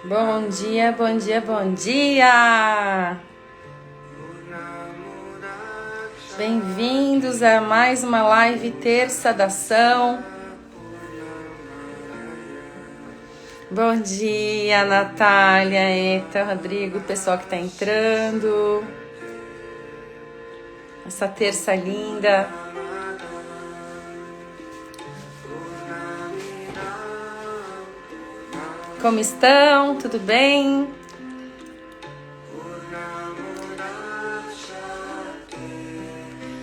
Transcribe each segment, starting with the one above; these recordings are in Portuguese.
Bom dia, bom dia, bom dia! Bem-vindos a mais uma live Terça da Ação. Bom dia, Natália, Eta, Rodrigo, pessoal que tá entrando. Essa terça linda. Como estão? Tudo bem?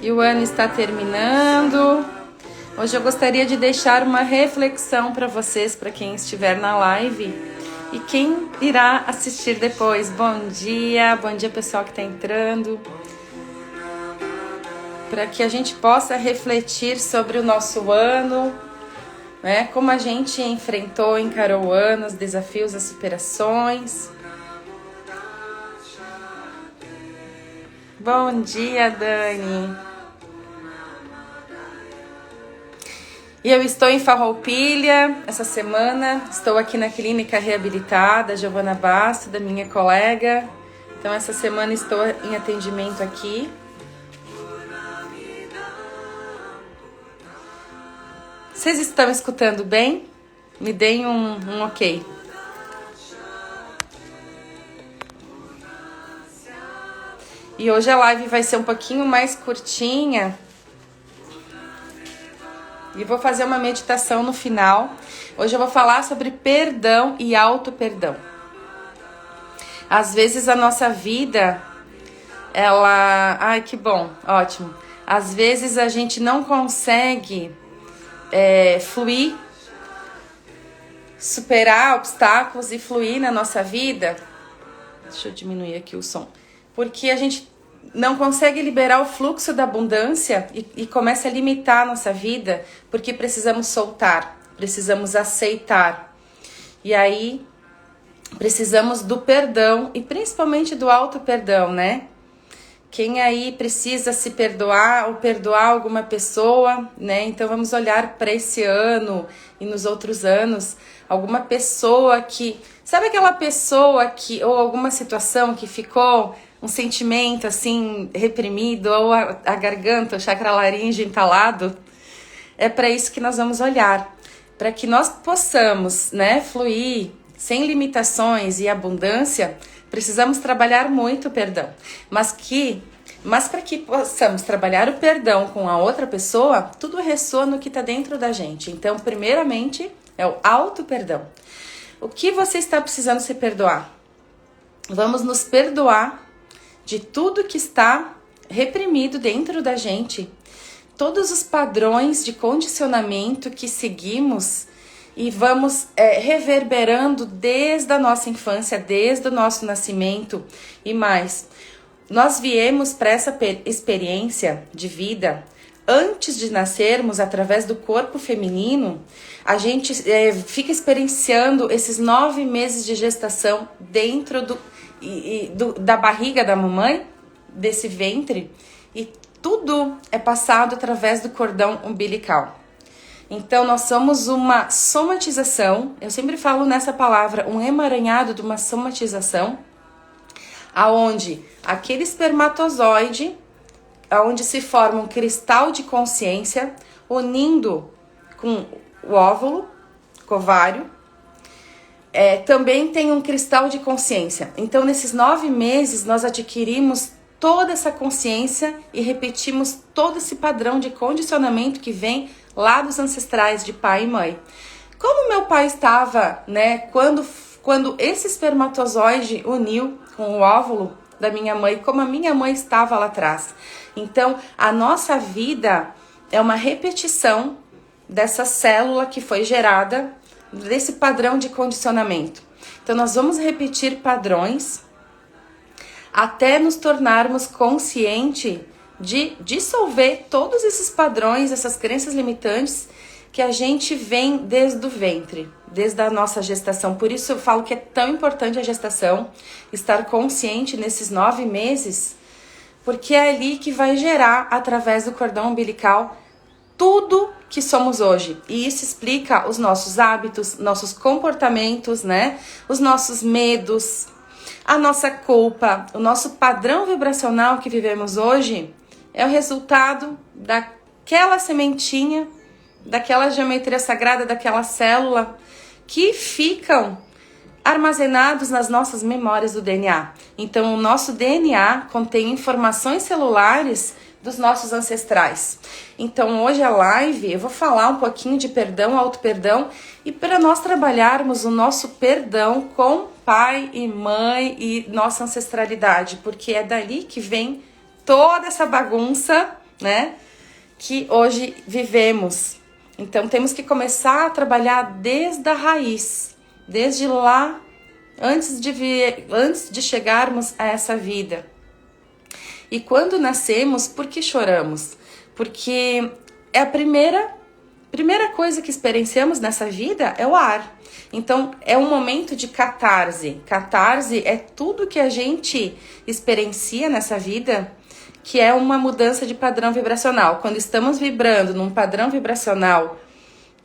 E o ano está terminando. Hoje eu gostaria de deixar uma reflexão para vocês, para quem estiver na live e quem irá assistir depois. Bom dia pessoal que está entrando. Para que a gente possa refletir sobre o nosso ano, né? Como a gente enfrentou, encarou o ano, os desafios, as superações. Bom dia, Dani. E eu estou em Farroupilha essa semana. Estou aqui na clínica reabilitada, Giovana Basto, da minha colega. Então, essa semana estou em atendimento aqui. Vocês estão escutando bem? Me deem um ok. E hoje a live vai ser um pouquinho mais curtinha. E vou fazer uma meditação no final. Hoje eu vou falar sobre perdão e auto-perdão. Às vezes a nossa vida, ela... Ai, que bom, ótimo. Às vezes a gente não consegue... fluir, superar obstáculos e fluir na nossa vida. Deixa eu diminuir aqui o som. Porque a gente não consegue liberar o fluxo da abundância e começa a limitar a nossa vida, porque precisamos soltar, precisamos aceitar. E aí precisamos do perdão e principalmente do auto-perdão, né? Quem aí precisa se perdoar ou perdoar alguma pessoa, né? Então vamos olhar para esse ano e nos outros anos, alguma pessoa que... Sabe aquela pessoa que, ou alguma situação que ficou um sentimento assim reprimido, ou a garganta, o chakra laríngeo entalado? É para isso que nós vamos olhar, para que nós possamos, né, fluir sem limitações e abundância. Precisamos trabalhar muito o perdão, mas para que possamos trabalhar o perdão com a outra pessoa, tudo ressoa no que está dentro da gente. Então, primeiramente, é o auto-perdão. O que você está precisando se perdoar? Vamos nos perdoar de tudo que está reprimido dentro da gente. Todos os padrões de condicionamento que seguimos e vamos reverberando desde a nossa infância, desde o nosso nascimento e mais. Nós viemos para essa experiência de vida antes de nascermos, através do corpo feminino. A gente fica experienciando esses 9 meses de gestação dentro da barriga da mamãe, desse ventre, e tudo é passado através do cordão umbilical. Então, nós somos uma somatização, eu sempre falo nessa palavra, um emaranhado de uma somatização, aonde aquele espermatozoide, aonde se forma um cristal de consciência, unindo com o óvulo, ovário, também tem um cristal de consciência. Então, nesses 9 meses, nós adquirimos toda essa consciência e repetimos todo esse padrão de condicionamento que vem lá dos ancestrais de pai e mãe. Como meu pai estava, né, quando esse espermatozoide uniu com o óvulo da minha mãe, como a minha mãe estava lá atrás. Então, a nossa vida é uma repetição dessa célula que foi gerada, desse padrão de condicionamento. Então, nós vamos repetir padrões até nos tornarmos conscientes de dissolver todos esses padrões, essas crenças limitantes que a gente vem desde o ventre, desde a nossa gestação. Por isso eu falo que é tão importante a gestação, estar consciente nesses 9 meses, porque é ali que vai gerar, através do cordão umbilical, tudo que somos hoje. E isso explica os nossos hábitos, nossos comportamentos, né? Os nossos medos, a nossa culpa, o nosso padrão vibracional que vivemos hoje é o resultado daquela sementinha, daquela geometria sagrada, daquela célula que ficam armazenados nas nossas memórias do DNA. Então, o nosso DNA contém informações celulares dos nossos ancestrais. Então, hoje a live eu vou falar um pouquinho de perdão, auto-perdão, e para nós trabalharmos o nosso perdão com pai e mãe e nossa ancestralidade, porque é dali que vem toda essa bagunça, né, que hoje vivemos. Então, temos que começar a trabalhar desde a raiz, desde lá, antes de chegarmos a essa vida. E quando nascemos, por que choramos? Porque é a primeira coisa que experienciamos nessa vida é o ar. Então, é um momento de catarse. Catarse é tudo que a gente experiencia nessa vida, que é uma mudança de padrão vibracional. Quando estamos vibrando num padrão vibracional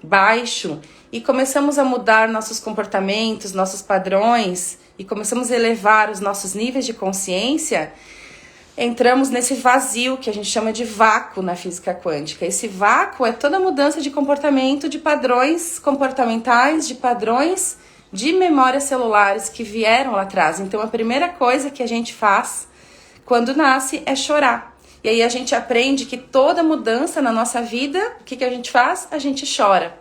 baixo e começamos a mudar nossos comportamentos, nossos padrões, e começamos a elevar os nossos níveis de consciência, entramos nesse vazio que a gente chama de vácuo na física quântica. Esse vácuo é toda mudança de comportamento, de padrões comportamentais, de padrões de memórias celulares que vieram lá atrás. Então, a primeira coisa que a gente faz quando nasce é chorar. E aí a gente aprende que toda mudança na nossa vida, o que a gente faz? A gente chora.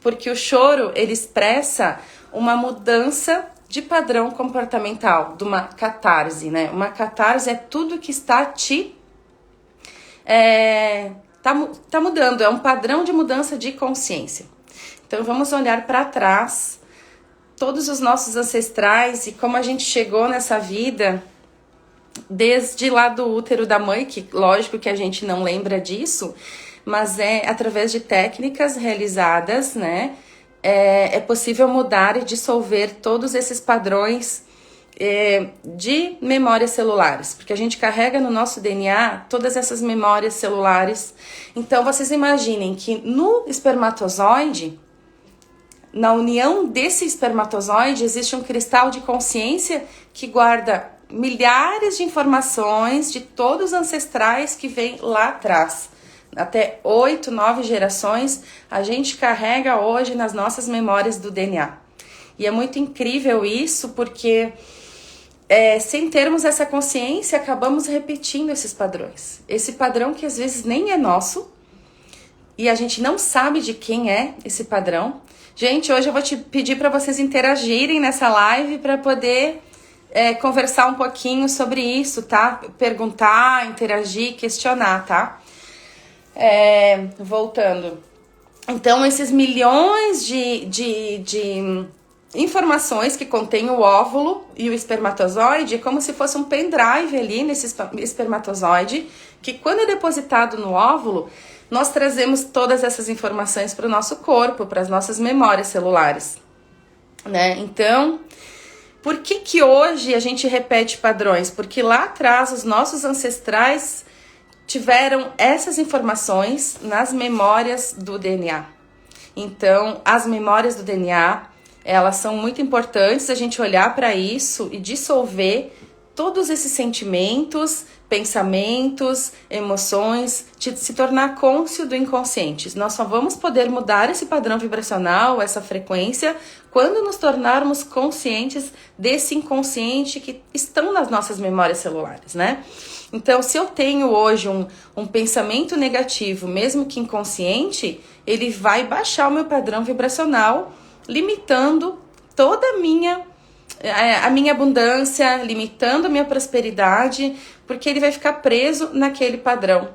Porque o choro, ele expressa uma mudança de padrão comportamental, de uma catarse, né? Uma catarse é tudo que está tá mudando, é um padrão de mudança de consciência. Então vamos olhar para trás, todos os nossos ancestrais e como a gente chegou nessa vida, desde lá do útero da mãe, que lógico que a gente não lembra disso, mas é através de técnicas realizadas, né? É possível mudar e dissolver todos esses padrões de memórias celulares, porque a gente carrega no nosso DNA todas essas memórias celulares. Então vocês imaginem que no espermatozoide, na união desse espermatozoide, existe um cristal de consciência que guarda milhares de informações de todos os ancestrais que vêm lá atrás. Até 8, 9 gerações a gente carrega hoje nas nossas memórias do DNA. E é muito incrível isso, porque sem termos essa consciência, acabamos repetindo esses padrões. Esse padrão que às vezes nem é nosso, e a gente não sabe de quem é esse padrão. Gente, hoje eu vou te pedir para vocês interagirem nessa live para poder conversar um pouquinho sobre isso, tá? Perguntar, interagir, questionar, tá? Voltando. Então, esses milhões de informações que contém o óvulo e o espermatozoide é como se fosse um pendrive ali nesse espermatozoide, que quando é depositado no óvulo, nós trazemos todas essas informações para o nosso corpo, para as nossas memórias celulares, né? Então, por que hoje a gente repete padrões? Porque lá atrás os nossos ancestrais tiveram essas informações nas memórias do DNA. Então, as memórias do DNA, elas são muito importantes a gente olhar para isso e dissolver todos esses sentimentos, pensamentos, emoções, se tornar cônscio do inconsciente. Nós só vamos poder mudar esse padrão vibracional, essa frequência, quando nos tornarmos conscientes desse inconsciente que estão nas nossas memórias celulares, né? Então, se eu tenho hoje um pensamento negativo, mesmo que inconsciente, ele vai baixar o meu padrão vibracional, limitando toda a minha abundância, limitando a minha prosperidade, porque ele vai ficar preso naquele padrão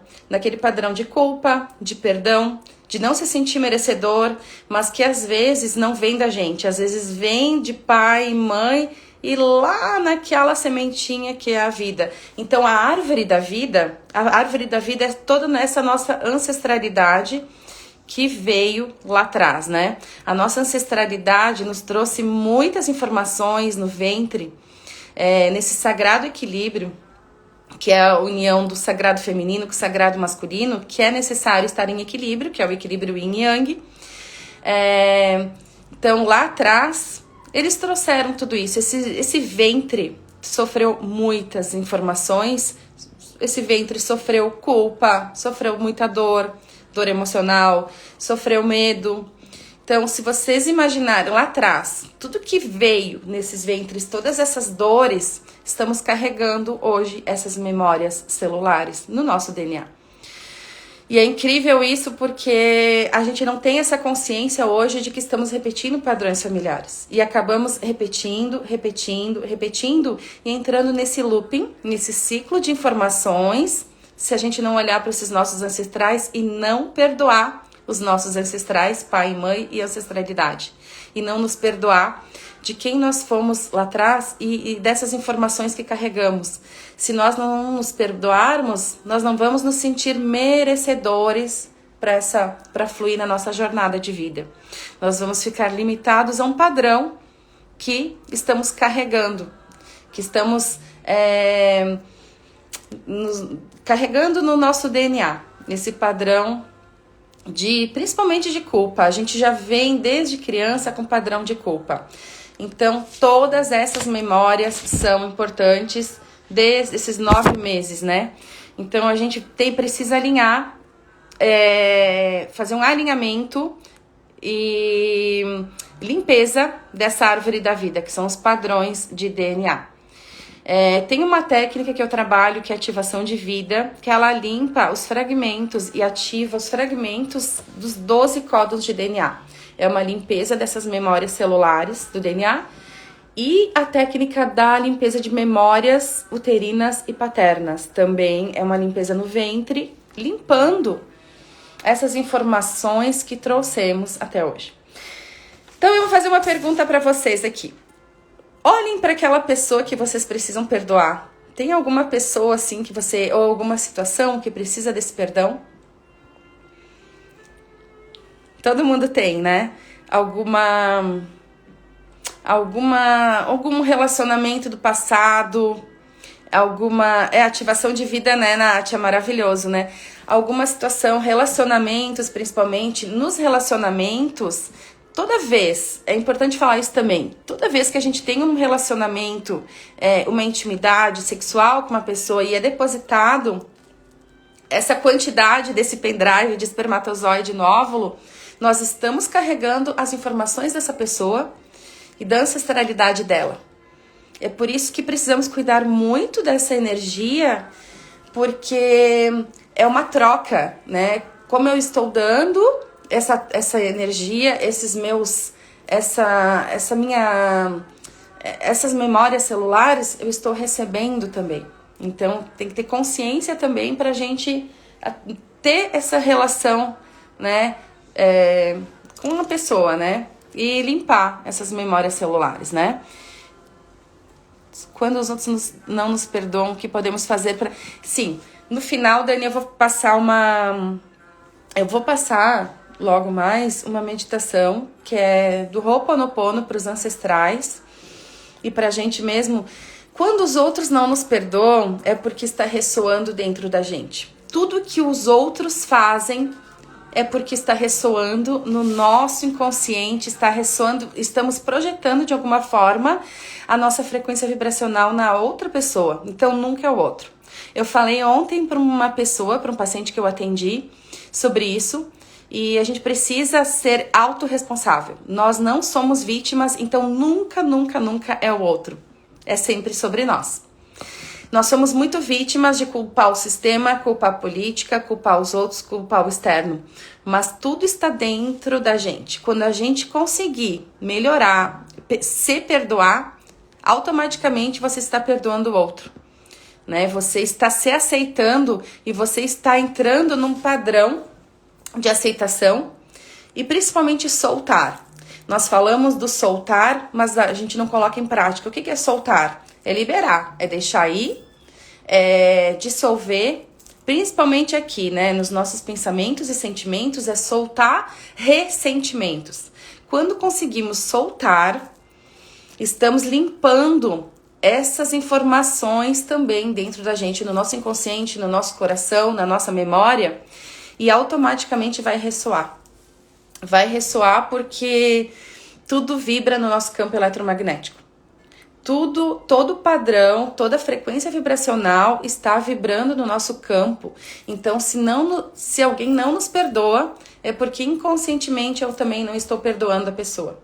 de culpa, de perdão, de não se sentir merecedor, mas que às vezes não vem da gente, às vezes vem de pai, mãe e lá naquela sementinha que é a vida. Então a árvore da vida é toda nessa nossa ancestralidade que veio lá atrás, né? A nossa ancestralidade nos trouxe muitas informações no ventre, nesse sagrado equilíbrio, que é a união do sagrado feminino com o sagrado masculino, que é necessário estar em equilíbrio, que é o equilíbrio yin e yang. Então, lá atrás, eles trouxeram tudo isso. Esse ventre sofreu muitas informações, esse ventre sofreu culpa, sofreu muita dor emocional, sofreu medo. Então, se vocês imaginarem lá atrás, tudo que veio nesses ventres, todas essas dores, estamos carregando hoje essas memórias celulares no nosso DNA. E é incrível isso porque a gente não tem essa consciência hoje de que estamos repetindo padrões familiares. E acabamos repetindo e entrando nesse looping, nesse ciclo de informações, se a gente não olhar para esses nossos ancestrais e não perdoar os nossos ancestrais, pai e mãe e ancestralidade. E não nos perdoar de quem nós fomos lá atrás e dessas informações que carregamos. Se nós não nos perdoarmos, nós não vamos nos sentir merecedores para fluir na nossa jornada de vida. Nós vamos ficar limitados a um padrão que estamos carregando, que estamos carregando no nosso DNA, esse padrão principalmente de culpa. A gente já vem desde criança com padrão de culpa. Então, todas essas memórias são importantes desde esses 9 meses, né? Então, a gente precisa alinhar, fazer um alinhamento e limpeza dessa árvore da vida, que são os padrões de DNA. Tem uma técnica que eu trabalho, que é ativação de vida, que ela limpa os fragmentos e ativa os fragmentos dos 12 códons de DNA. É uma limpeza dessas memórias celulares do DNA e a técnica da limpeza de memórias uterinas e paternas. Também é uma limpeza no ventre, limpando essas informações que trouxemos até hoje. Então eu vou fazer uma pergunta para vocês aqui. Olhem para aquela pessoa que vocês precisam perdoar. Tem alguma pessoa assim que ou alguma situação que precisa desse perdão? Todo mundo tem, né? Algum relacionamento do passado, ativação de vida, né, Nath? É maravilhoso, né? Alguma situação, relacionamentos, principalmente. Nos relacionamentos, toda vez, é importante falar isso também, toda vez que a gente tem um relacionamento, uma intimidade sexual com uma pessoa e é depositado essa quantidade desse pendrive de espermatozoide no óvulo, nós estamos carregando as informações dessa pessoa e da ancestralidade dela. É por isso que precisamos cuidar muito dessa energia, porque é uma troca, né? Como eu estou dando essa energia, essas memórias celulares, eu estou recebendo também. Então, tem que ter consciência também para a gente ter essa relação, né, com a pessoa, né, e limpar essas memórias celulares, né. Quando os outros não nos perdoam, o que podemos fazer para... Sim, no final, Dani, eu vou passar logo mais uma meditação que é do Ho'oponopono para os ancestrais e para a gente mesmo. Quando os outros não nos perdoam, é porque está ressoando dentro da gente. Tudo que os outros fazem é porque está ressoando no nosso inconsciente, está ressoando, estamos projetando de alguma forma a nossa frequência vibracional na outra pessoa. Então, nunca é o outro. Eu falei ontem para uma pessoa, para um paciente que eu atendi, sobre isso. E a gente precisa ser autorresponsável. Nós não somos vítimas, então nunca é o outro. É sempre sobre nós. Nós somos muito vítimas de culpar o sistema, culpar a política, culpar os outros, culpar o externo. Mas tudo está dentro da gente. Quando a gente conseguir melhorar, se perdoar, automaticamente você está perdoando o outro. Né? Você está se aceitando e você está entrando num padrão de aceitação e principalmente soltar. Nós falamos do soltar, mas a gente não coloca em prática. O que é soltar? É liberar, é deixar ir, é dissolver, principalmente aqui, né, nos nossos pensamentos e sentimentos, é soltar ressentimentos. Quando conseguimos soltar, estamos limpando essas informações também dentro da gente, no nosso inconsciente, no nosso coração, na nossa memória, e automaticamente vai ressoar. Vai ressoar porque tudo vibra no nosso campo eletromagnético. Todo padrão, toda frequência vibracional está vibrando no nosso campo. Então, se alguém não nos perdoa, é porque inconscientemente eu também não estou perdoando a pessoa.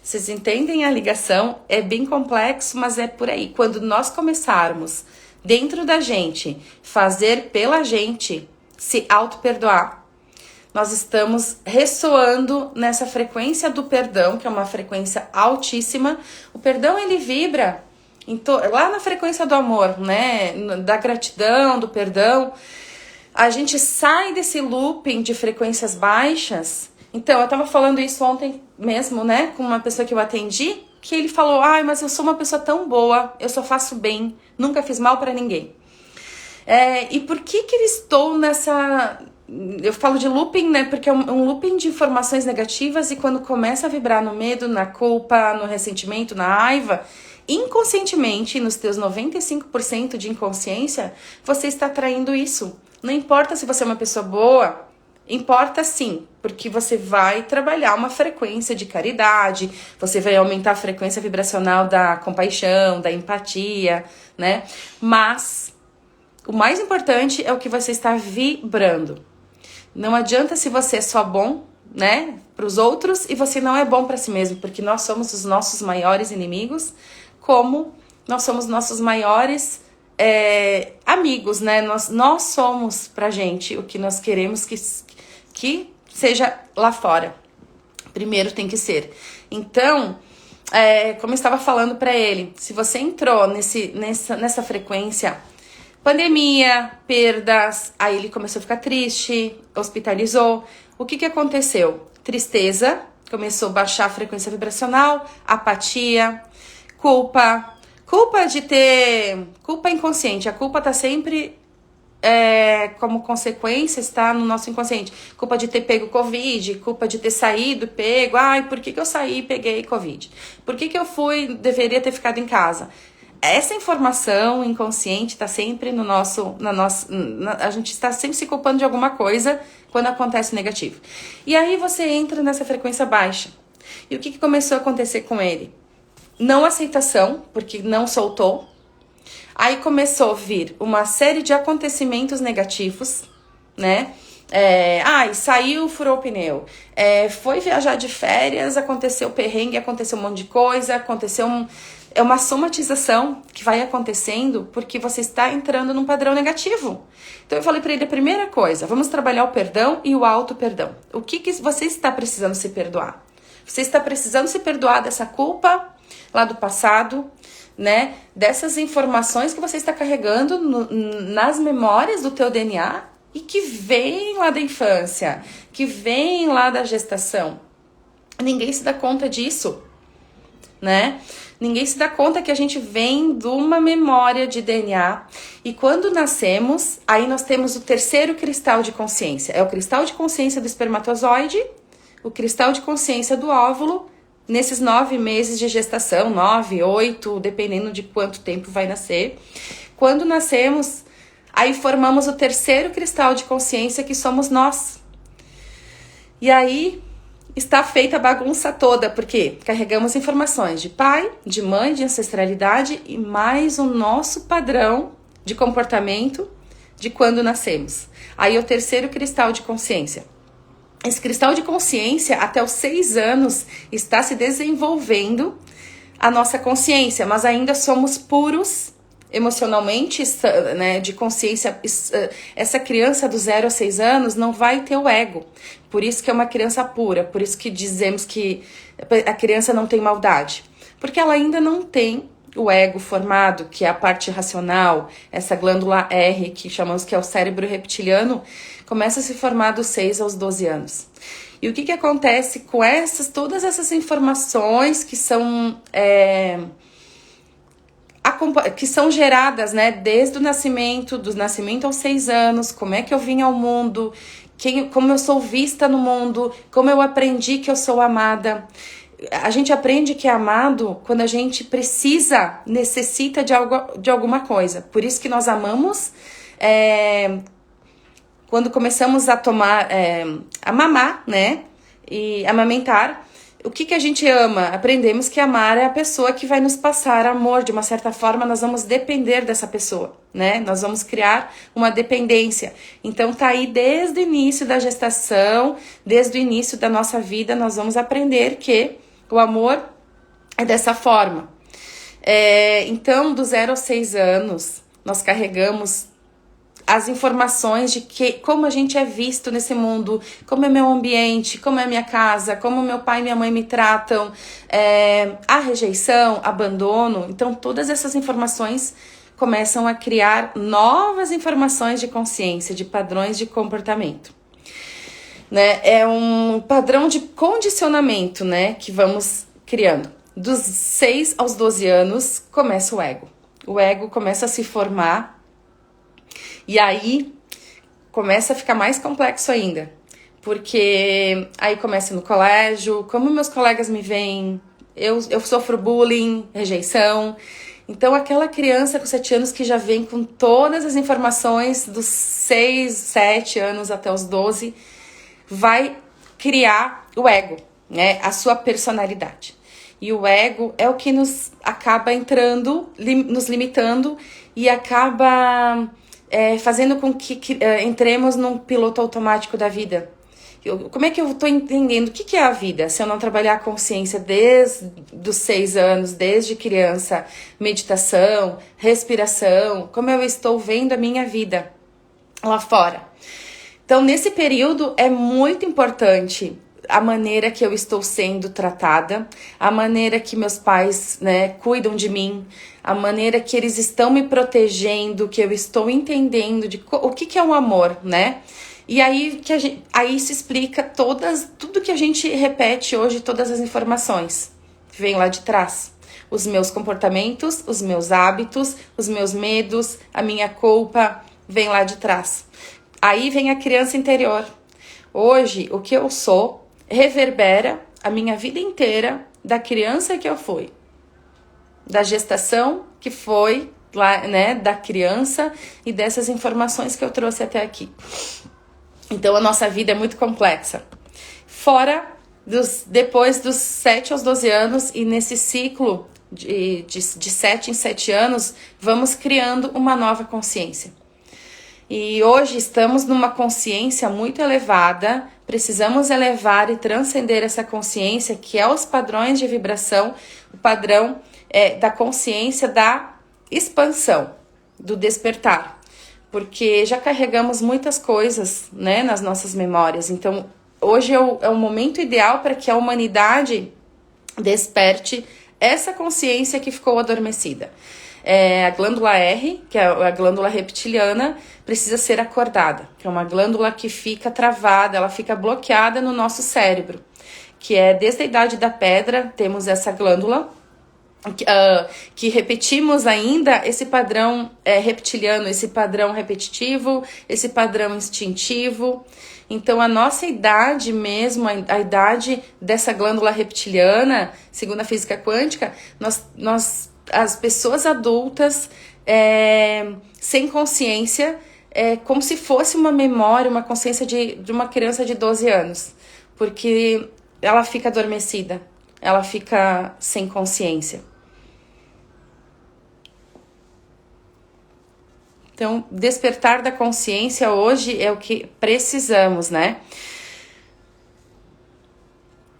Vocês entendem a ligação? É bem complexo, mas é por aí. Quando nós começarmos, dentro da gente, fazer pela gente, se auto-perdoar, nós estamos ressoando nessa frequência do perdão, que é uma frequência altíssima. O perdão, ele vibra lá na frequência do amor, né? Da gratidão, do perdão. A gente sai desse looping de frequências baixas. Então, eu tava falando isso ontem mesmo, né? Com uma pessoa que eu atendi, que ele falou, mas eu sou uma pessoa tão boa, eu só faço bem, nunca fiz mal pra ninguém. E por que eu estou nessa... Eu falo de looping, né? Porque é um looping de informações negativas e quando começa a vibrar no medo, na culpa, no ressentimento, na raiva, inconscientemente, nos teus 95% de inconsciência, você está atraindo isso. Não importa se você é uma pessoa boa, importa sim, porque você vai trabalhar uma frequência de caridade, você vai aumentar a frequência vibracional da compaixão, da empatia, né? Mas o mais importante é o que você está vibrando. Não adianta se você é só bom, né, para os outros e você não é bom para si mesmo, porque nós somos os nossos maiores inimigos, como nós somos nossos maiores amigos, né? Nós somos pra gente o que nós queremos que seja lá fora. Primeiro tem que ser. Então, como eu estava falando para ele, se você entrou nessa frequência, pandemia, perdas, aí ele começou a ficar triste, hospitalizou. O que aconteceu? Tristeza, começou a baixar a frequência vibracional, apatia, culpa inconsciente. A culpa tá sempre como consequência, está no nosso inconsciente. Culpa de ter pego Covid, culpa de ter saído, pego. Por que eu saí e peguei Covid? Por que eu deveria ter ficado em casa? Essa informação inconsciente está sempre a gente está sempre se culpando de alguma coisa quando acontece negativo. E aí você entra nessa frequência baixa. E o que começou a acontecer com ele? Não aceitação, porque não soltou. Aí começou a vir uma série de acontecimentos negativos, né? Saiu, furou o pneu. Foi viajar de férias, aconteceu perrengue, aconteceu um monte de coisa, é uma somatização que vai acontecendo porque você está entrando num padrão negativo. Então eu falei para ele, a primeira coisa, vamos trabalhar o perdão e o auto-perdão. O que você está precisando se perdoar? Você está precisando se perdoar dessa culpa lá do passado, né? Dessas informações que você está carregando nas memórias do teu DNA e que vem lá da infância, que vem lá da gestação. Ninguém se dá conta disso, né? Ninguém se dá conta que a gente vem de uma memória de DNA. E quando nascemos, aí nós temos o terceiro cristal de consciência. É o cristal de consciência do espermatozoide, o cristal de consciência do óvulo, nesses 9 meses de gestação, 9, 8, dependendo de quanto tempo vai nascer. Quando nascemos, aí formamos o terceiro cristal de consciência, que somos nós. E aí está feita a bagunça toda, porque carregamos informações de pai, de mãe, de ancestralidade e mais o nosso padrão de comportamento de quando nascemos. Aí é o terceiro cristal de consciência. Esse cristal de consciência, até os 6 anos, está se desenvolvendo a nossa consciência, mas ainda somos puros emocionalmente, né, de consciência. Essa criança do 0 a 6 anos não vai ter o ego. Por isso que é uma criança pura, por isso que dizemos que a criança não tem maldade. Porque ela ainda não tem o ego formado, que é a parte racional, essa glândula R, que chamamos que é o cérebro reptiliano, começa a se formar dos 6 aos 12 anos. E o que acontece com todas essas informações que são geradas, né, desde o nascimento, do nascimento aos 6 anos, como é que eu vim ao mundo, como eu sou vista no mundo, como eu aprendi que eu sou amada. A gente aprende que é amado quando a gente necessita de alguma coisa. Por isso que nós amamos quando começamos a mamar, né, e amamentar. O que a gente ama? Aprendemos que amar é a pessoa que vai nos passar amor. De uma certa forma, nós vamos depender dessa pessoa, né? Nós vamos criar uma dependência. Então, tá aí desde o início da gestação, desde o início da nossa vida, nós vamos aprender que o amor é dessa forma. Então, do 0 aos 6 anos, nós carregamos as informações de como a gente é visto nesse mundo, como é meu ambiente, como é minha casa, como meu pai e minha mãe me tratam, a rejeição, abandono. Então, todas essas informações começam a criar novas informações de consciência, de padrões de comportamento. Né? É um padrão de condicionamento, né, que vamos criando. Dos 6 aos 12 anos começa o ego. O ego começa a se formar. E aí começa a ficar mais complexo ainda, porque aí começa no colégio, como meus colegas me veem, eu sofro bullying, rejeição. Então aquela criança com 7 anos que já vem com todas as informações dos 6, 7 anos até os 12, vai criar o ego, né? A sua personalidade. E o ego é o que nos acaba nos limitando e acaba fazendo com que entremos num piloto automático da vida. Como é que eu estou entendendo o que é a vida se eu não trabalhar a consciência desde os 6 anos, desde criança, meditação, respiração, como eu estou vendo a minha vida lá fora. Então, nesse período é muito importante a maneira que eu estou sendo tratada, a maneira que meus pais, né, cuidam de mim, a maneira que eles estão me protegendo, que eu estou entendendo o que é um amor, né? E aí aí se explica tudo que a gente repete hoje, todas as informações vem lá de trás. Os meus comportamentos, os meus hábitos, os meus medos, a minha culpa, vem lá de trás. Aí vem a criança interior. Hoje, o que eu sou reverbera a minha vida inteira da criança que eu fui, da gestação que foi lá, né, da criança e dessas informações que eu trouxe até aqui. Então a nossa vida é muito complexa. Fora depois dos 7 aos 12 anos e nesse ciclo de 7 em 7 anos, vamos criando uma nova consciência. E hoje estamos numa consciência muito elevada, precisamos elevar e transcender essa consciência, que é os padrões de vibração, o padrão da consciência da expansão, do despertar. Porque já carregamos muitas coisas, né, nas nossas memórias. Então, hoje é o momento ideal para que a humanidade desperte essa consciência que ficou adormecida. A glândula R, que é a glândula reptiliana, precisa ser acordada, que é uma glândula que fica travada, ela fica bloqueada no nosso cérebro, que é desde a idade da pedra, temos essa glândula, que repetimos ainda esse padrão reptiliano, esse padrão repetitivo, esse padrão instintivo. Então a nossa idade mesmo, a idade dessa glândula reptiliana, segundo a física quântica, as pessoas adultas sem consciência, como se fosse uma memória, uma consciência de uma criança de 12 anos, porque ela fica adormecida, ela fica sem consciência. Então, despertar da consciência hoje é o que precisamos, né?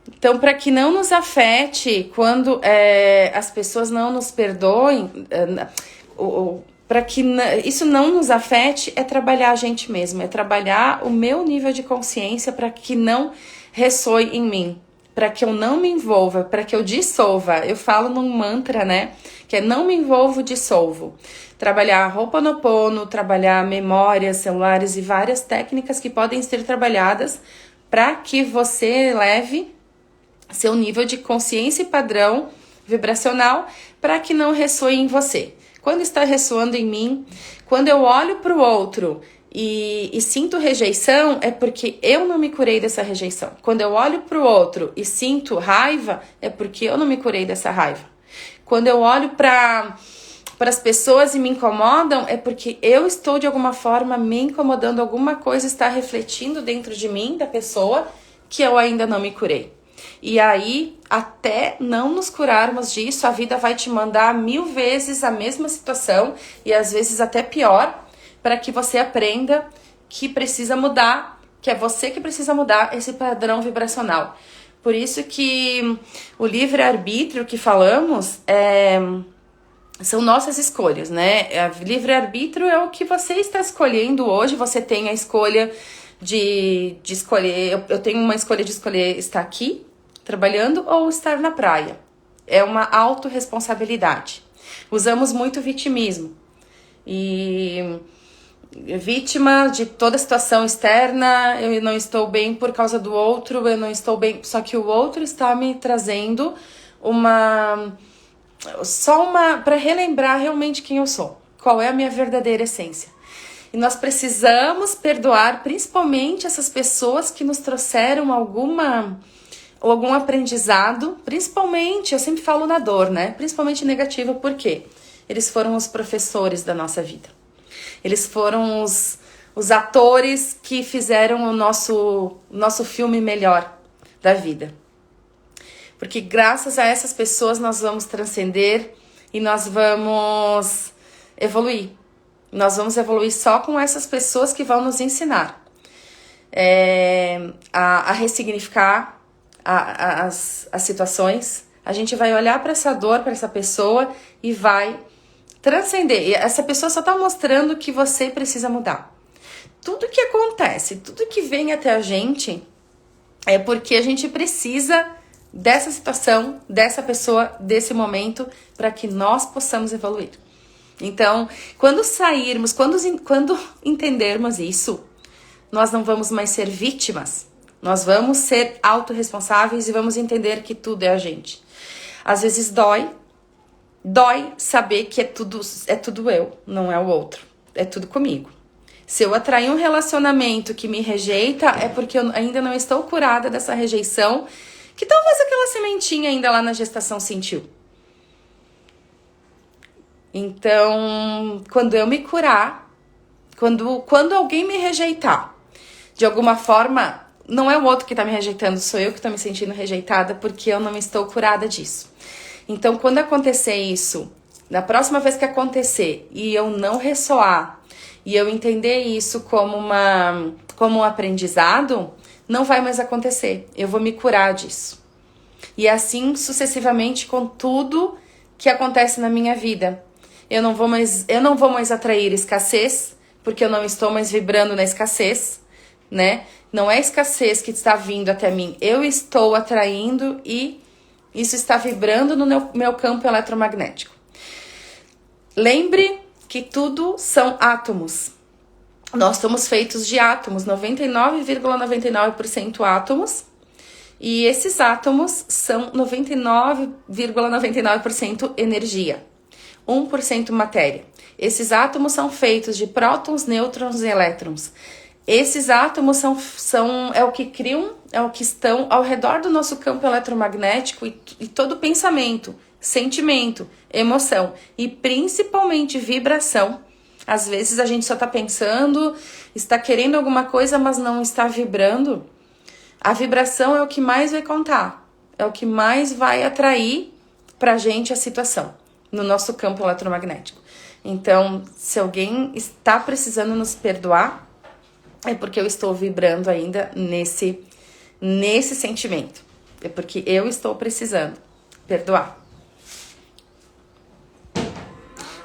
Então, para que não nos afete quando as pessoas não nos perdoem, para que isso não nos afete, é trabalhar a gente mesmo, é trabalhar o meu nível de consciência para que não ressoe em mim. para que eu não me envolva, para que eu dissolva. Eu falo num mantra, né? Que é não me envolvo, dissolvo. Trabalhar Ho'oponopono, trabalhar memórias celulares e várias técnicas que podem ser trabalhadas para que você leve seu nível de consciência e padrão vibracional para que não ressoe em você. Quando está ressoando em mim, quando eu olho para o outro e sinto rejeição, é porque eu não me curei dessa rejeição. Quando eu olho para o outro e sinto raiva, é porque eu não me curei dessa raiva. Quando eu olho para as pessoas e me incomodam, é porque eu estou de alguma forma me incomodando, alguma coisa está refletindo dentro de mim, da pessoa, que eu ainda não me curei. E aí, até não nos curarmos disso, a vida vai te mandar 1000 vezes a mesma situação e às vezes até pior, para que você aprenda que precisa mudar, que é você que precisa mudar esse padrão vibracional. Por isso que o livre-arbítrio que falamos são nossas escolhas, né? Livre-arbítrio é o que você está escolhendo hoje, você tem a escolha de escolher, eu tenho uma escolha de escolher estar aqui, trabalhando ou estar na praia. É uma autorresponsabilidade. Usamos muito vitimismo. E vítima de toda situação externa, eu não estou bem por causa do outro, eu não estou bem, só que o outro está me trazendo para relembrar realmente quem eu sou, qual é a minha verdadeira essência. E nós precisamos perdoar principalmente essas pessoas que nos trouxeram algum aprendizado, principalmente, eu sempre falo na dor, né? Principalmente negativa, porque eles foram os professores da nossa vida. Eles foram os atores que fizeram o nosso filme melhor da vida. Porque graças a essas pessoas nós vamos transcender e nós vamos evoluir. Nós vamos evoluir só com essas pessoas que vão nos ensinar a ressignificar as situações. A gente vai olhar para essa dor, para essa pessoa e vai transcender. E essa pessoa só está mostrando que você precisa mudar. Tudo que acontece, tudo que vem até a gente é porque a gente precisa dessa situação, dessa pessoa, desse momento, para que nós possamos evoluir. Então, quando sairmos, quando entendermos isso, nós não vamos mais ser vítimas. Nós vamos ser autorresponsáveis e vamos entender que tudo é a gente. Às vezes dói saber que é tudo eu, não é o outro. É tudo comigo. Se eu atrair um relacionamento que me rejeita, é porque eu ainda não estou curada dessa rejeição, que talvez aquela sementinha ainda lá na gestação sentiu. Então, quando eu me curar, quando alguém me rejeitar, de alguma forma, não é o outro que tá me rejeitando, sou eu que tô me sentindo rejeitada porque eu não estou curada disso. Então, quando acontecer isso, na próxima vez que acontecer e eu não ressoar e eu entender isso como um aprendizado, não vai mais acontecer. Eu vou me curar disso. E assim sucessivamente com tudo que acontece na minha vida. Eu não vou mais atrair escassez, porque eu não estou mais vibrando na escassez, né? Não é escassez que está vindo até mim. Eu estou atraindo e isso está vibrando no meu campo eletromagnético. Lembre que tudo são átomos. Nós somos feitos de átomos, 99,99% átomos. E esses átomos são 99,99% energia. 1% matéria. Esses átomos são feitos de prótons, nêutrons e elétrons. Esses átomos é o que criam, é o que estão ao redor do nosso campo eletromagnético e todo pensamento, sentimento, emoção e principalmente vibração. Às vezes a gente só está pensando, está querendo alguma coisa, mas não está vibrando. A vibração é o que mais vai contar, é o que mais vai atrair pra gente a situação no nosso campo eletromagnético. Então, se alguém está precisando nos perdoar, é porque eu estou vibrando ainda nesse sentimento. É porque eu estou precisando perdoar.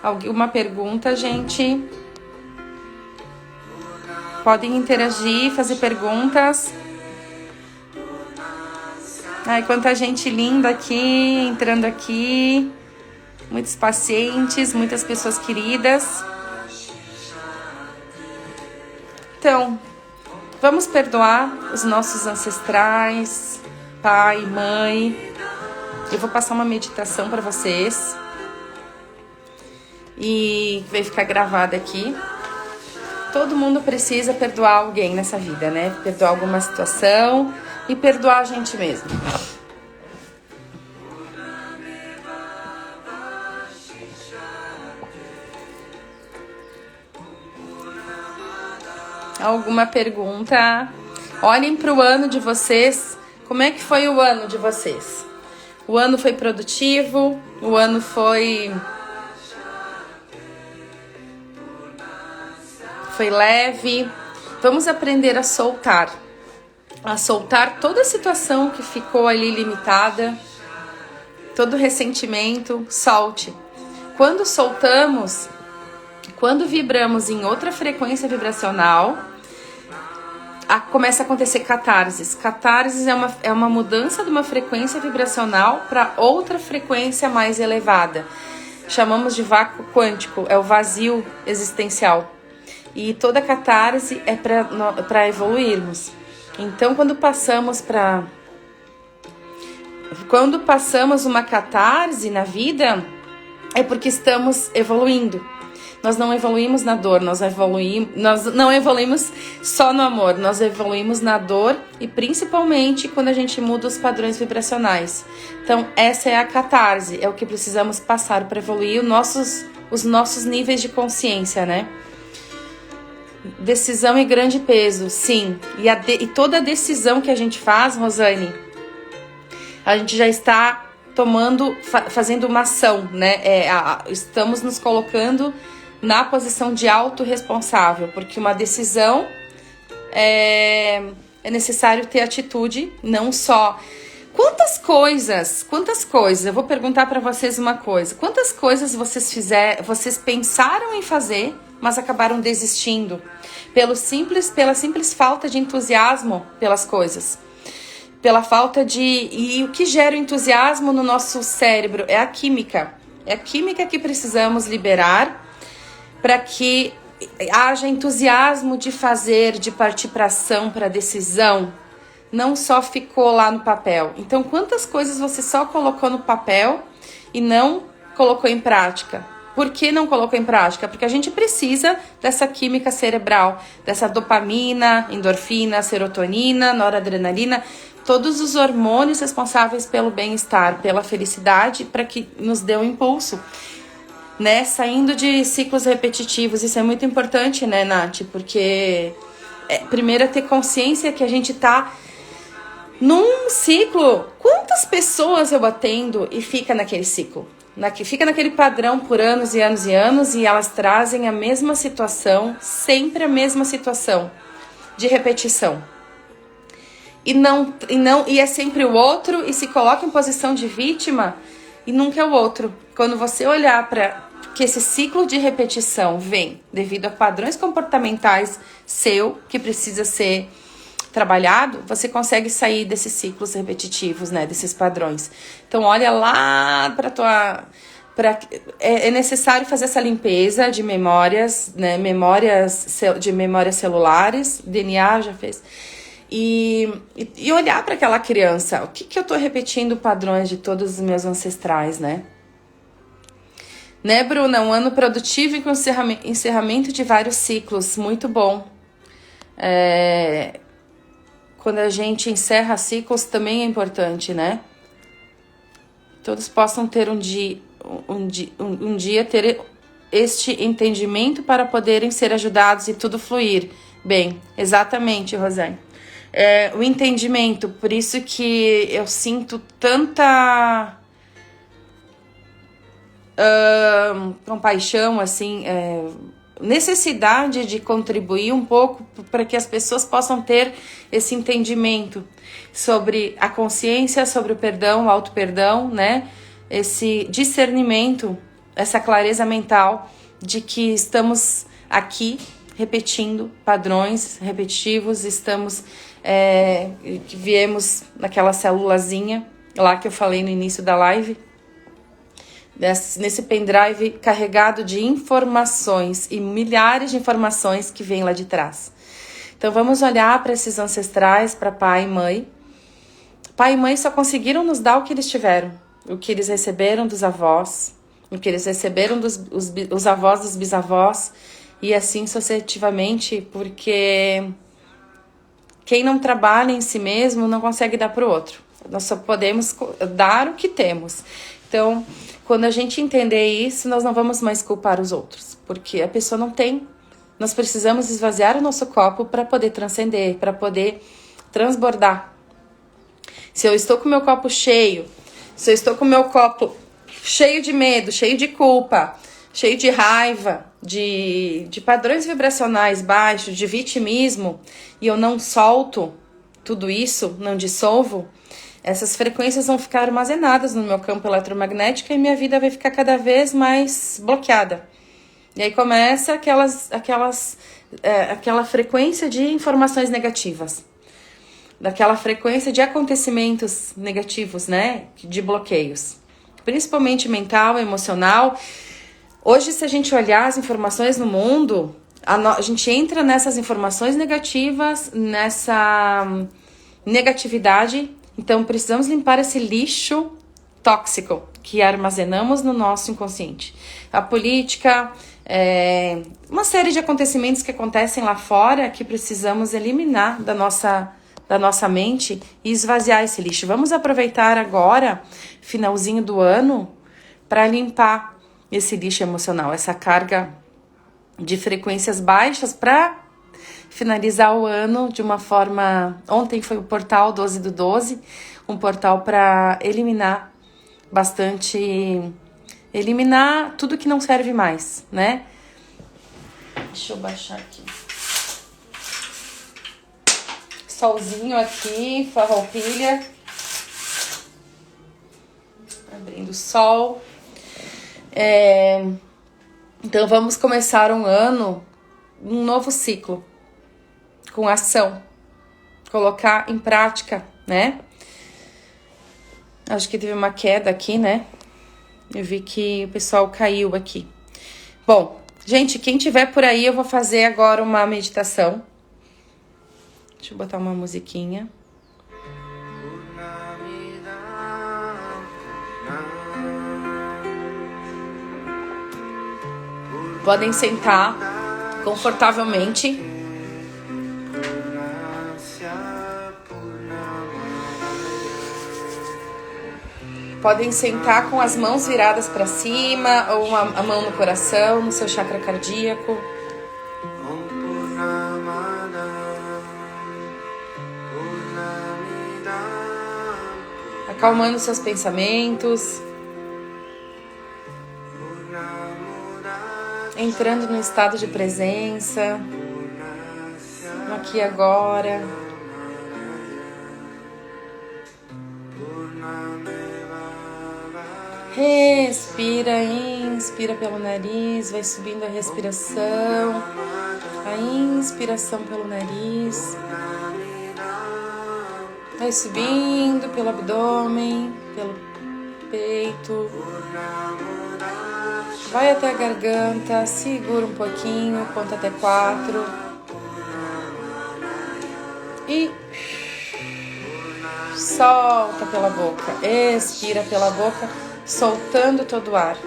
Alguma pergunta, gente? Podem interagir, fazer perguntas. Ai, quanta gente linda aqui, entrando aqui. Muitos pacientes, muitas pessoas queridas. Então, vamos perdoar os nossos ancestrais, pai, mãe. Eu vou passar uma meditação para vocês. E vai ficar gravada aqui. Todo mundo precisa perdoar alguém nessa vida, né? Perdoar alguma situação e perdoar a gente mesmo. Alguma pergunta? Olhem para o ano de vocês. Como é que foi o ano de vocês? O ano foi produtivo? O ano foi leve? Vamos aprender a soltar toda a situação que ficou ali limitada, todo ressentimento. Solte. Quando soltamos, quando vibramos em outra frequência vibracional, começa a acontecer catarses. Catarses é uma mudança de uma frequência vibracional para outra frequência mais elevada. Chamamos de vácuo quântico, é o vazio existencial. E toda catarse é para evoluirmos. Então, quando passamos uma catarse na vida, é porque estamos evoluindo. Nós não evoluímos na dor, nós não evoluímos só no amor, nós evoluímos na dor e principalmente quando a gente muda os padrões vibracionais. Então, essa é a catarse, é o que precisamos passar para evoluir os nossos níveis de consciência, né? Decisão e grande peso, sim. E toda decisão que a gente faz, Rosane, a gente já está fazendo uma ação, né? Estamos nos colocando na posição de autorresponsável, porque uma decisão é necessário ter atitude, não só. Quantas coisas, eu vou perguntar para vocês uma coisa, quantas coisas vocês pensaram em fazer, mas acabaram desistindo, pela simples falta de entusiasmo pelas coisas, pela falta e o que gera o entusiasmo no nosso cérebro é a química que precisamos liberar, para que haja entusiasmo de fazer, de partir para ação, para decisão, não só ficou lá no papel. Então, quantas coisas você só colocou no papel e não colocou em prática? Por que não colocou em prática? Porque a gente precisa dessa química cerebral, dessa dopamina, endorfina, serotonina, noradrenalina, todos os hormônios responsáveis pelo bem-estar, pela felicidade, para que nos dê um impulso. Né, saindo de ciclos repetitivos, isso é muito importante, né, Nath? Porque primeiro é ter consciência que a gente tá num ciclo. Quantas pessoas eu atendo e fica naquele ciclo? Fica naquele padrão por anos e anos e anos e elas trazem a mesma situação, sempre a mesma situação de repetição. E é sempre o outro e se coloca em posição de vítima e nunca é o outro. Quando você olhar para que esse ciclo de repetição vem devido a padrões comportamentais que precisa ser trabalhado, você consegue sair desses ciclos repetitivos, né, desses padrões. Então olha lá é necessário fazer essa limpeza de memórias, né, de memórias celulares, DNA já fez. E olhar para aquela criança, o que eu tô repetindo padrões de todos os meus ancestrais, né? Né, Bruna? Um ano produtivo e com encerramento de vários ciclos. Muito bom. Quando a gente encerra ciclos também é importante, né? Todos possam ter um dia ter este entendimento para poderem ser ajudados e tudo fluir bem. Exatamente, Rosane. O entendimento, por isso que eu sinto tanta compaixão, assim, necessidade de contribuir um pouco para que as pessoas possam ter esse entendimento sobre a consciência, sobre o perdão, o auto-perdão, né? Esse discernimento, essa clareza mental de que estamos aqui repetindo padrões repetitivos, estamos que viemos naquela célulazinha lá que eu falei no início da live, nesse pendrive carregado de informações e milhares de informações que vêm lá de trás. Então vamos olhar para esses ancestrais, para pai e mãe. Pai e mãe só conseguiram nos dar o que eles tiveram, o que eles receberam dos avós, o que eles receberam dos avós, dos bisavós, e assim sucessivamente, porque quem não trabalha em si mesmo não consegue dar para o outro. Nós só podemos dar o que temos. Então, quando a gente entender isso, nós não vamos mais culpar os outros, porque a pessoa não tem. Nós precisamos esvaziar o nosso copo para poder transcender, para poder transbordar. Se eu estou com o meu copo cheio, se eu estou com o meu copo cheio de medo, cheio de culpa, cheio de raiva, de padrões vibracionais baixos, de vitimismo, e eu não solto tudo isso, não dissolvo, essas frequências vão ficar armazenadas no meu campo eletromagnético e minha vida vai ficar cada vez mais bloqueada. E aí começa aquela frequência de informações negativas, daquela frequência de acontecimentos negativos, né? De bloqueios, principalmente mental, emocional. Hoje, se a gente olhar as informações no mundo, a gente entra nessas informações negativas, nessa negatividade. Então, precisamos limpar esse lixo tóxico que armazenamos no nosso inconsciente. A política, uma série de acontecimentos que acontecem lá fora que precisamos eliminar da nossa mente e esvaziar esse lixo. Vamos aproveitar agora, finalzinho do ano, para limpar esse lixo emocional, essa carga de frequências baixas, para finalizar o ano de uma forma... Ontem foi o portal 12/12, um portal para eliminar eliminar tudo que não serve mais, né? Deixa eu baixar aqui. Solzinho aqui, farroupilha. Abrindo o sol. Então vamos começar um ano, um novo ciclo, com ação, colocar em prática, né? Acho que teve uma queda aqui, né? Eu vi que o pessoal caiu aqui. Bom, gente, quem tiver por aí, eu vou fazer agora uma meditação. Deixa eu botar uma musiquinha. Podem sentar confortavelmente. Podem sentar com as mãos viradas para cima ou a mão no coração, no seu chakra cardíaco. Acalmando seus pensamentos. Entrando no estado de presença, no aqui e agora. Respira, inspira pelo nariz, vai subindo a respiração, a inspiração pelo nariz, vai subindo pelo abdômen, pelo peito. Vai até a garganta, segura um pouquinho, conta até 4. E solta pela boca, expira pela boca, soltando todo o ar.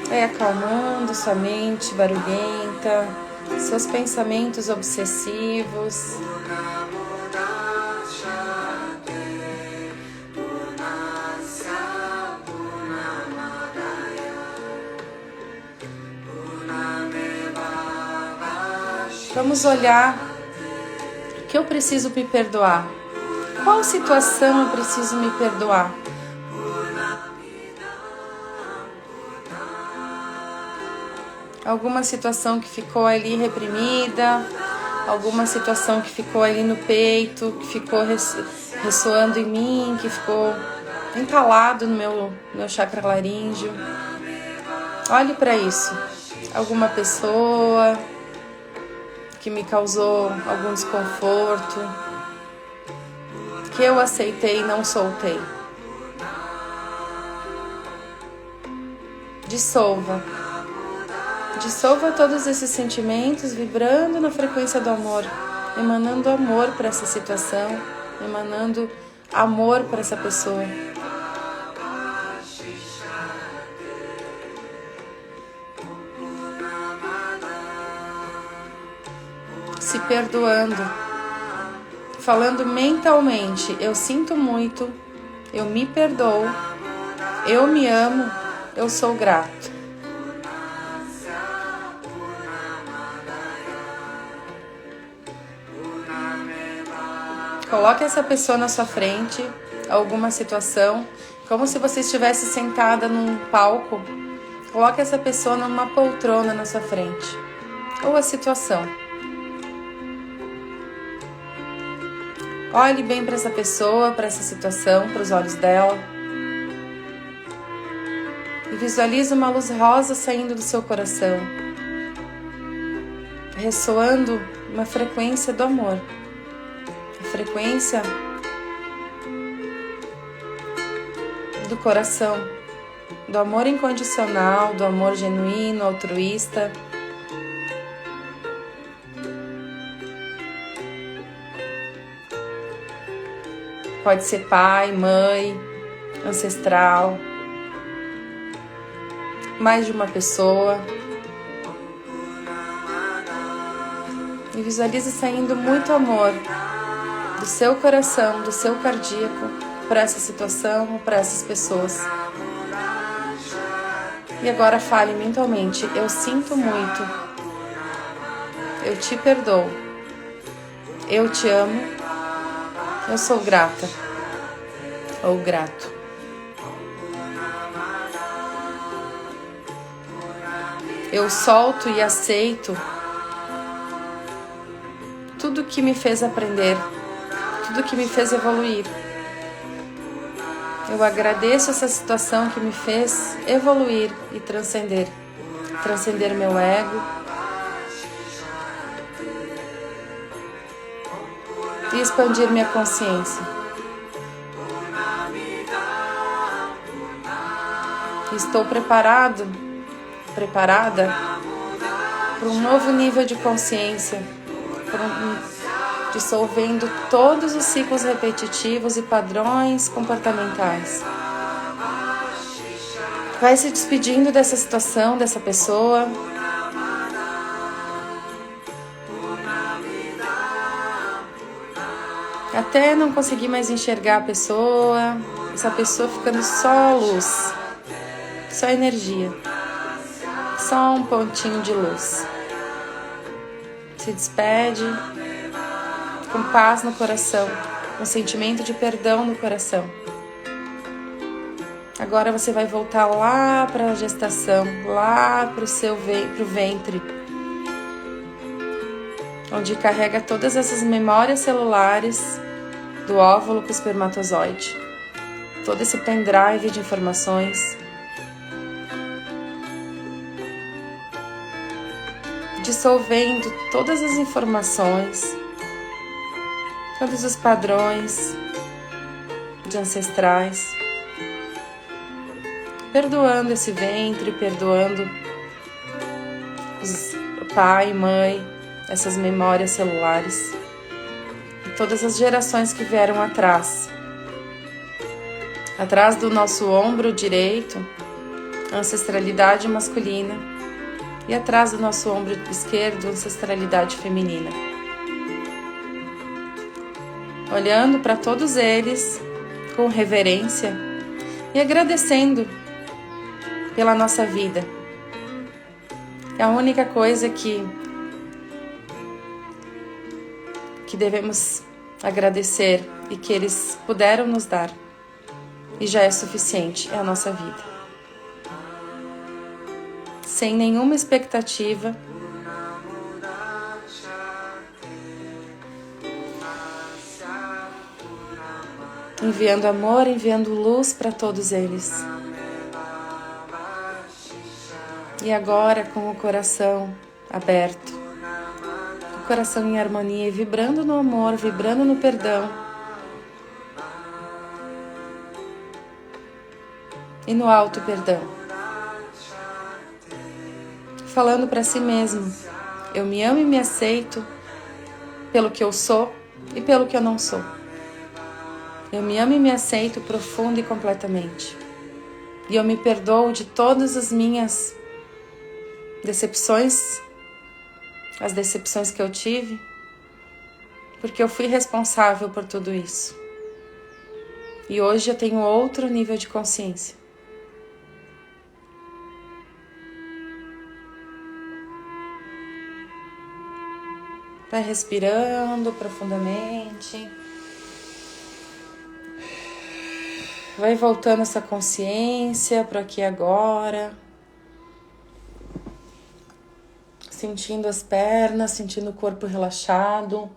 Vai acalmando sua mente barulhenta, seus pensamentos obsessivos. Vamos olhar o que eu preciso me perdoar. Qual situação eu preciso me perdoar? Alguma situação que ficou ali reprimida, alguma situação que ficou ali no peito, que ficou ressoando em mim, que ficou entalado no meu chakra laríngeo. Olhe para isso. Alguma pessoa que me causou algum desconforto, que eu aceitei e não soltei. Dissolva. Dissolva todos esses sentimentos, vibrando na frequência do amor, emanando amor para essa situação, emanando amor para essa pessoa. Se perdoando, falando mentalmente: eu sinto muito, eu me perdoo, eu me amo, eu sou grato. Coloque essa pessoa na sua frente, alguma situação, como se você estivesse sentada num palco. Coloque essa pessoa numa poltrona na sua frente, ou a situação. Olhe bem para essa pessoa, para essa situação, para os olhos dela. E visualize uma luz rosa saindo do seu coração, ressoando uma frequência do amor. A frequência do coração, do amor incondicional, do amor genuíno, altruísta. Pode ser pai, mãe, ancestral, mais de uma pessoa. E visualize saindo muito amor do seu coração, do seu cardíaco, para essa situação, para essas pessoas. E agora fale mentalmente: eu sinto muito, eu te perdoo, eu te amo, eu sou grata ou grato. Eu solto e aceito tudo que me fez aprender, tudo que me fez evoluir. Eu agradeço essa situação que me fez evoluir e transcender meu ego e expandir minha consciência. Estou preparada para um novo nível de consciência, dissolvendo todos os ciclos repetitivos e padrões comportamentais. Vai se despedindo dessa situação, dessa pessoa. Até não conseguir mais enxergar a pessoa, essa pessoa ficando só luz, só energia, só um pontinho de luz. Se despede com paz no coração, com sentimento de perdão no coração. Agora você vai voltar lá para a gestação, lá para o ventre, onde carrega todas essas memórias celulares do óvulo com o espermatozoide. Todo esse pendrive de informações. Dissolvendo todas as informações, todos os padrões de ancestrais. Perdoando esse ventre, perdoando os pai, mãe, essas memórias celulares e todas as gerações que vieram atrás. Atrás do nosso ombro direito, a ancestralidade masculina, e atrás do nosso ombro esquerdo, a ancestralidade feminina. Olhando para todos eles com reverência e agradecendo pela nossa vida. É a única coisa que devemos agradecer e que eles puderam nos dar. E já é suficiente, é a nossa vida. Sem nenhuma expectativa, enviando amor, enviando luz para todos eles. E agora, com o coração aberto, o coração em harmonia e vibrando no amor, vibrando no perdão e no auto perdão, falando para si mesmo: eu me amo e me aceito pelo que eu sou e pelo que eu não sou. Eu me amo e me aceito profundo e completamente. E eu me perdoo de todas as minhas decepções, as decepções que eu tive, porque eu fui responsável por tudo isso. E hoje eu tenho outro nível de consciência. Vai respirando profundamente. Vai voltando essa consciência para aqui e agora. Sentindo as pernas, sentindo o corpo relaxado.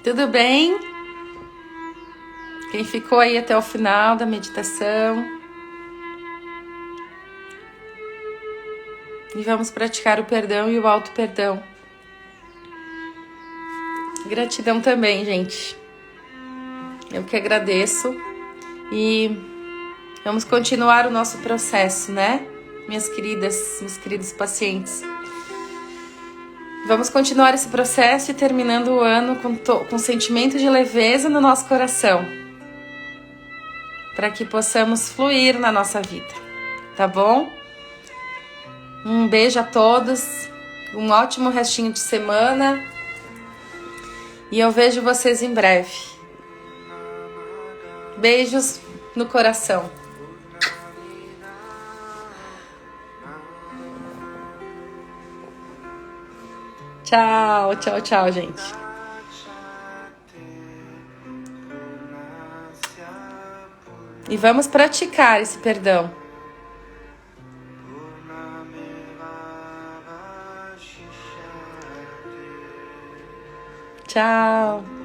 Tudo bem? Quem ficou aí até o final da meditação? E vamos praticar o perdão e o auto-perdão. Gratidão também, gente. Eu que agradeço. E vamos continuar o nosso processo, né? Minhas queridas, meus queridos pacientes. Vamos continuar esse processo e terminando o ano com sentimento de leveza no nosso coração. Para que possamos fluir na nossa vida. Tá bom? Um beijo a todos. Um ótimo restinho de semana. E eu vejo vocês em breve. Beijos no coração. Tchau, tchau, tchau, gente. E vamos praticar esse perdão. Tchau.